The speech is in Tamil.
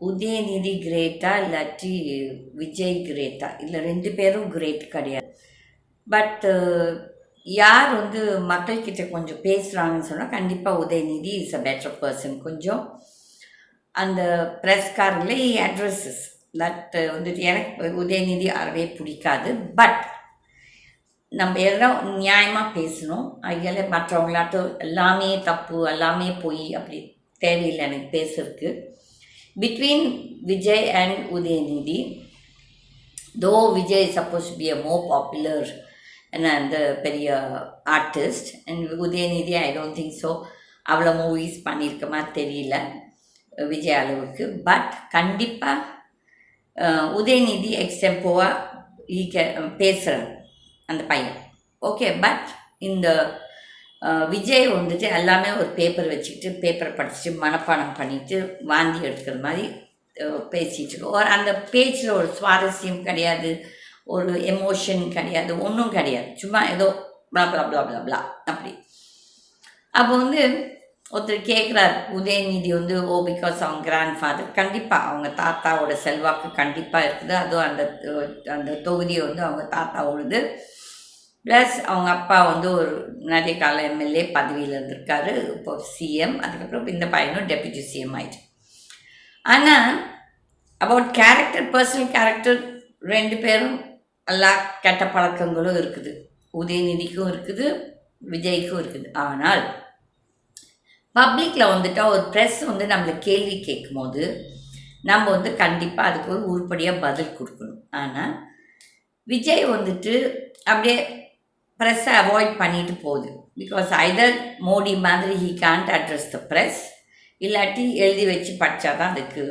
உதயநிதி கிரேட்டா இல்லாட்டி விஜய் கிரேட்டா? இல்லை, ரெண்டு பேரும் கிரேட் கிடையாது. பட் யார் வந்து மக்கள்கிட்ட கொஞ்சம் பேசுகிறாங்கன்னு சொன்னால் கண்டிப்பாக Udhayanidhi is a better person. கொஞ்சம் அந்த ப்ரெஸ்காரங்களே அட்ரஸஸ் தட் வந்துட்டு எனக்கு உதயநிதி அறவே பிடிக்காது. பட் நம்ம எல்லாம் நியாயமாக பேசணும். அதில் மற்றவங்களாட்டும் எல்லாமே தப்பு எல்லாமே பொய் அப்படி தேவையில்லை எனக்கு பேசுறதுக்கு. Between Vijay and Udayanidhi, though Vijay is supposed to be a more popular and பெரிய artist, and Udhayanidhi I don't think so அவ்வளோ மூவிஸ் பண்ணியிருக்க மாதிரி தெரியல விஜய் அளவுக்கு. பட் கண்டிப்பாக உதயநிதி எக்ஸ்டெம்போவாக பேசுகிறார் அந்த பையன், ஓகே. பட் இந்த விஜய் வந்துட்டு எல்லாமே ஒரு பேப்பர் வச்சுக்கிட்டு பேப்பரை படிச்சுட்டு மனப்பாடம் பண்ணிவிட்டு வாந்தி எடுக்கிற மாதிரி பேசிகிட்டு ஒரு அந்த பேச்சில் ஒரு சுவாரஸ்யம் கிடையாது, ஒரு எமோஷன் கிடையாது, ஒன்றும் கிடையாது. சும்மா ஏதோ ப்ளா ப்ளா ப்ளா ப்ளா ப்ளா அப்படி. அப்போ வந்து ஒருத்தர் கேட்குறார், உதயநிதி வந்து பிகாஸ் அவங்க கிராண்ட் ஃபாதர், கண்டிப்பாக அவங்க தாத்தாவோட செல்வாக்கு கண்டிப்பாக இருக்குது. அதுவும் அந்த தொகுதியை வந்து அவங்க தாத்தாவோடது. ப்ளஸ் அவங்க அப்பா வந்து ஒரு நிறைய கால எம்எல்ஏ பதவியில் இருந்திருக்காரு, இப்போ சிஎம். அதுக்கப்புறம் இந்த பையனும் டெப்யூட்டி சிஎம் ஆயிடுச்சு. ஆனால் அபவுட் கேரக்டர், பர்சனல் கேரக்டர், ரெண்டு பேரும் எல்லா கெட்ட பழக்கங்களும் இருக்குது. உதயநிதிக்கும் இருக்குது, விஜய்க்கும் இருக்குது. ஆனால் பப்ளிக்கில் வந்துட்டால் ஒரு ப்ரெஸ் வந்து நம்மளை கேள்வி கேட்கும் போது நம்ம வந்து கண்டிப்பாக அதுக்கு ஒரு உருப்படியாக பதில் கொடுக்கணும். ஆனால் விஜய் வந்துட்டு அப்படியே ப்ரெஸ்ஸை அவாய்ட் பண்ணிட்டு போகுது. பிகாஸ் ஐதர் மோடி மாதிரி he can't address the press, இல்லாட்டி எழுதி வச்சு படித்தா தான் அதுக்கு